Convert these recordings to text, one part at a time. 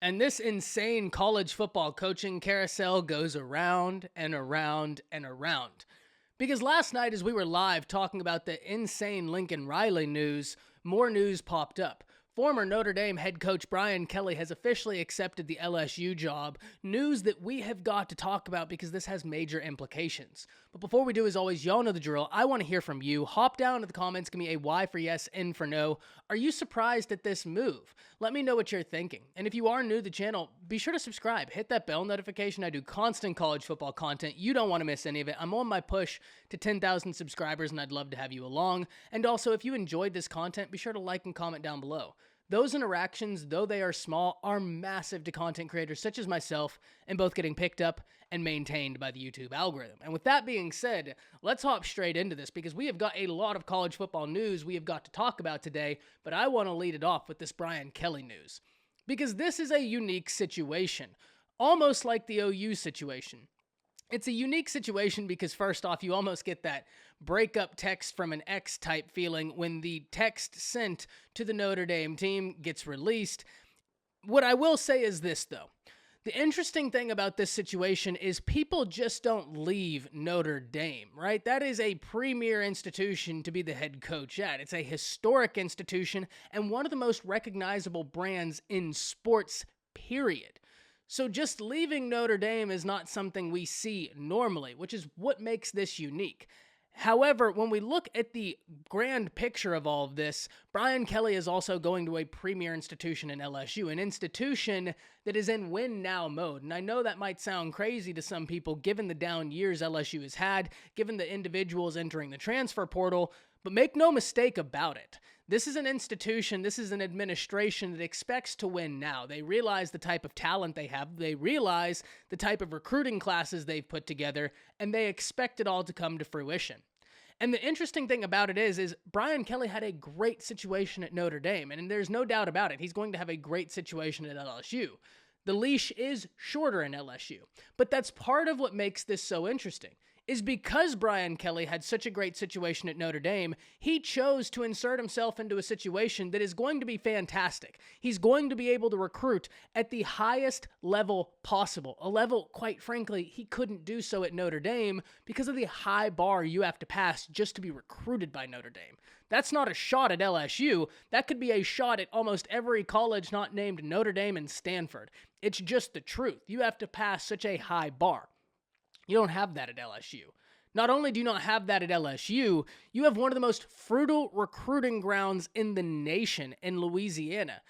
And this insane college football coaching carousel goes around and around and around. Because last night, as we were live talking about the insane Lincoln Riley news, more news popped up. Former Notre Dame head coach Bryan Kelly has officially accepted the LSU job. News that we have got to talk about because this has major implications. But before we do, as always, y'all know the drill. I want to hear from you. Hop down to the comments, give me a Y for yes, N for no. Are you surprised at this move? Let me know what you're thinking. And if you are new to the channel, be sure to subscribe. Hit that bell notification. I do constant college football content. You don't want to miss any of it. I'm on my push to 10,000 subscribers, and I'd love to have you along. And also, if you enjoyed this content, be sure to like and comment down below. Those interactions, though they are small, are massive to content creators such as myself, and both getting picked up and maintained by the YouTube algorithm. And with that being said, let's hop straight into this because we have got a lot of college football news we have got to talk about today, but I want to lead it off with this Bryan Kelly news. Because this is a unique situation, almost like the OU situation. It's a unique situation because first off, you almost get that breakup text from an ex type feeling when the text sent to the Notre Dame team gets released. What I will say is this though. The interesting thing about this situation is people just don't leave Notre Dame, right? That is a premier institution to be the head coach at. It's a historic institution and one of the most recognizable brands in sports, period. So just leaving Notre Dame is not something we see normally, which is what makes this unique. However, when we look at the grand picture of all of this, Bryan Kelly is also going to a premier institution in LSU, an institution that is in win-now mode. And I know that might sound crazy to some people, given the down years LSU has had, given the individuals entering the transfer portal, but make no mistake about it. This is an institution, this is an administration that expects to win now. They realize the type of talent they have, they realize the type of recruiting classes they've put together, and they expect it all to come to fruition. And the interesting thing about it is Bryan Kelly had a great situation at Notre Dame, and there's no doubt about it. He's going to have a great situation at LSU. The leash is shorter in LSU, but that's part of what makes this so interesting. Is because Bryan Kelly had such a great situation at Notre Dame, he chose to insert himself into a situation that is going to be fantastic. He's going to be able to recruit at the highest level possible, a level, quite frankly, he couldn't do so at Notre Dame because of the high bar you have to pass just to be recruited by Notre Dame. That's not a shot at LSU. That could be a shot at almost every college not named Notre Dame and Stanford. It's just the truth. You have to pass such a high bar. You don't have that at LSU. Not only do you not have that at LSU, you have one of the most fertile recruiting grounds in the nation in Louisiana.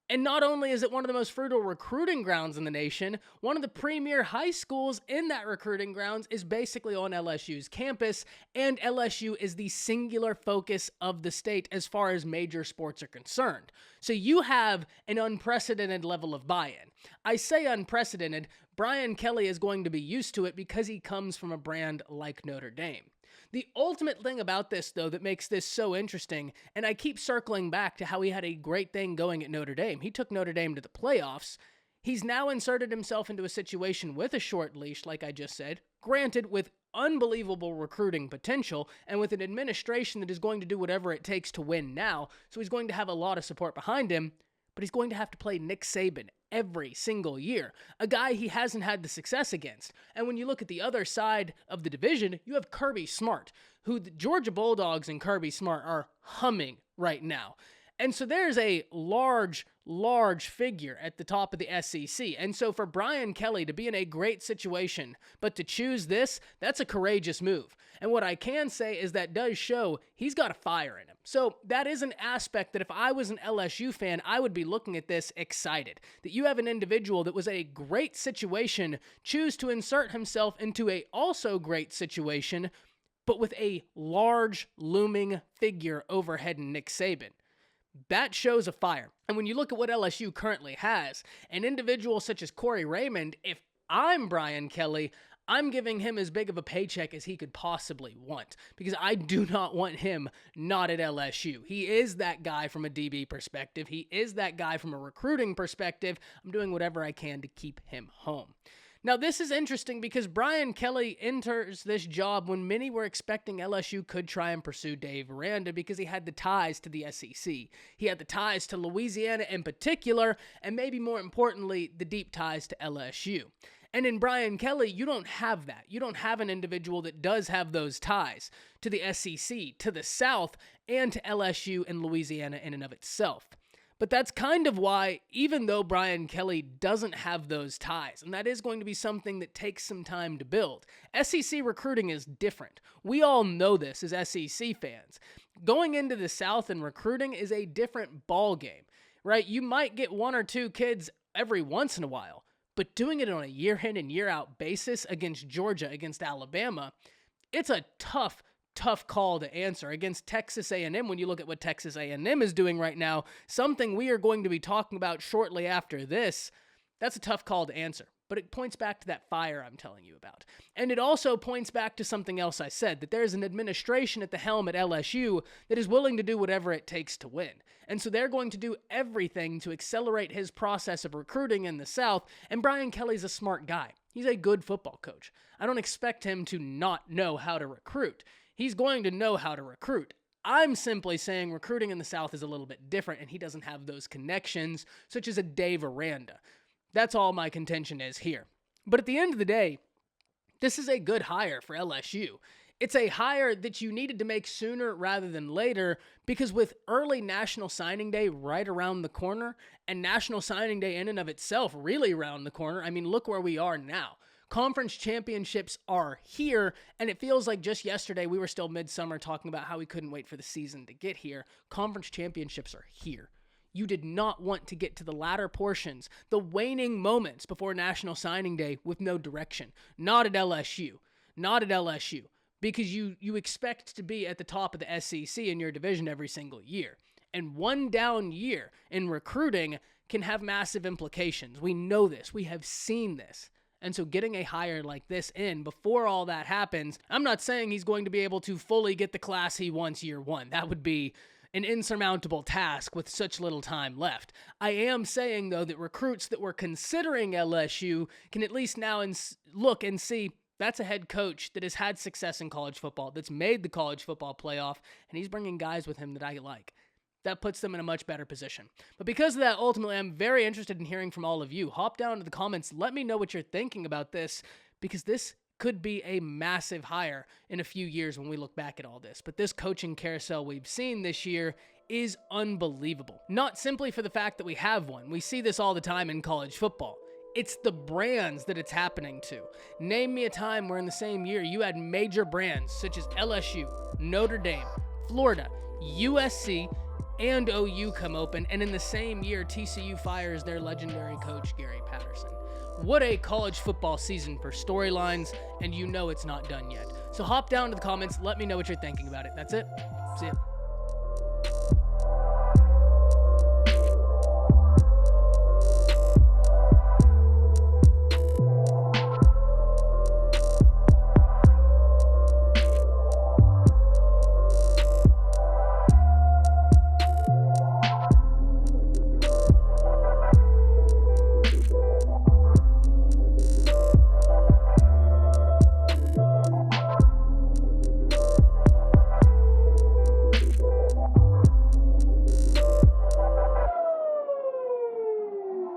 And not only is it one of the most fertile recruiting grounds in the nation, one of the premier high schools in that recruiting grounds is basically on LSU's campus, and LSU is the singular focus of the state as far as major sports are concerned. So you have an unprecedented level of buy-in. I say unprecedented, Bryan Kelly is going to be used to it because he comes from a brand like Notre Dame. The ultimate thing about this, though, that makes this so interesting, and I keep circling back to how he had a great thing going at Notre Dame. He took Notre Dame to the playoffs. He's now inserted himself into a situation with a short leash, like I just said, granted with unbelievable recruiting potential and with an administration that is going to do whatever it takes to win now. So he's going to have a lot of support behind him, but he's going to have to play Nick Saban every single year, a guy he hasn't had the success against. And when you look at the other side of the division, you have Kirby Smart, who the Georgia Bulldogs and Kirby Smart are humming right now. And so there's a large figure at the top of the SEC. And so for Bryan Kelly to be in a great situation, but to choose this, that's a courageous move. And what I can say is that does show he's got a fire in him. So that is an aspect that if I was an LSU fan, I would be looking at this excited. That you have an individual that was a great situation choose to insert himself into a also great situation, but with a large looming figure overhead in Nick Saban. That shows a fire. And when you look at what LSU currently has, an individual such as Corey Raymond, if I'm Bryan Kelly, I'm giving him as big of a paycheck as he could possibly want because I do not want him not at LSU. He is that guy from a DB perspective. He is that guy from a recruiting perspective. I'm doing whatever I can to keep him home. Now, this is interesting because Brian Kelly enters this job when many were expecting LSU could try and pursue Dave Aranda because he had the ties to the SEC. He had the ties to Louisiana in particular, and maybe more importantly, the deep ties to LSU. And in Brian Kelly, you don't have that. You don't have an individual that does have those ties to the SEC, to the South, and to LSU and Louisiana in and of itself. But that's kind of why, even though Brian Kelly doesn't have those ties, and that is going to be something that takes some time to build, SEC recruiting is different. We all know this as SEC fans. Going into the South and recruiting is a different ball game, right? You might get one or two kids every once in a while, but doing it on a year in and year out basis against Georgia, against Alabama, it's a tough call to answer. Against Texas A&M, when you look at what Texas A&M is doing right now, something we are going to be talking about shortly after this, that's a tough call to answer. But it points back to that fire I'm telling you about. And it also points back to something else I said, that there's an administration at the helm at LSU that is willing to do whatever it takes to win. And so they're going to do everything to accelerate his process of recruiting in the South, and Brian Kelly's a smart guy. He's a good football coach. I don't expect him to not know how to recruit. He's going to know how to recruit. I'm simply saying recruiting in the South is a little bit different, and he doesn't have those connections, such as a Dave Aranda. That's all my contention is here. But at the end of the day, this is a good hire for LSU. It's a hire that you needed to make sooner rather than later, because with early National Signing Day right around the corner, and National Signing Day in and of itself really around the corner, I mean, look where we are now. Conference championships are here, and it feels like just yesterday we were still midsummer talking about how we couldn't wait for the season to get here. Conference championships are here. You did not want to get to the latter portions, the waning moments before National Signing Day with no direction. Not at LSU. Not at LSU. Because you expect to be at the top of the SEC in your division every single year. And one down year in recruiting can have massive implications. We know this. We have seen this. And so getting a hire like this in before all that happens, I'm not saying he's going to be able to fully get the class he wants year one. That would be an insurmountable task with such little time left. I am saying, though, that recruits that were considering LSU can at least now look and see that's a head coach that has had success in college football, that's made the college football playoff, and he's bringing guys with him that I like. That puts them in a much better position. But because of that, ultimately, I'm very interested in hearing from all of you. Hop down to the comments. Let me know what you're thinking about this, because this could be a massive hire in a few years when we look back at all this. But this coaching carousel we've seen this year is unbelievable. Not simply for the fact that we have one. We see this all the time in college football. It's the brands that it's happening to. Name me a time where in the same year you had major brands such as LSU, Notre Dame, Florida, USC, and OU come open, and in the same year, TCU fires their legendary coach, Gary Patterson. What a college football season for storylines, and you know it's not done yet. So hop down to the comments, let me know what you're thinking about it. That's it. See ya.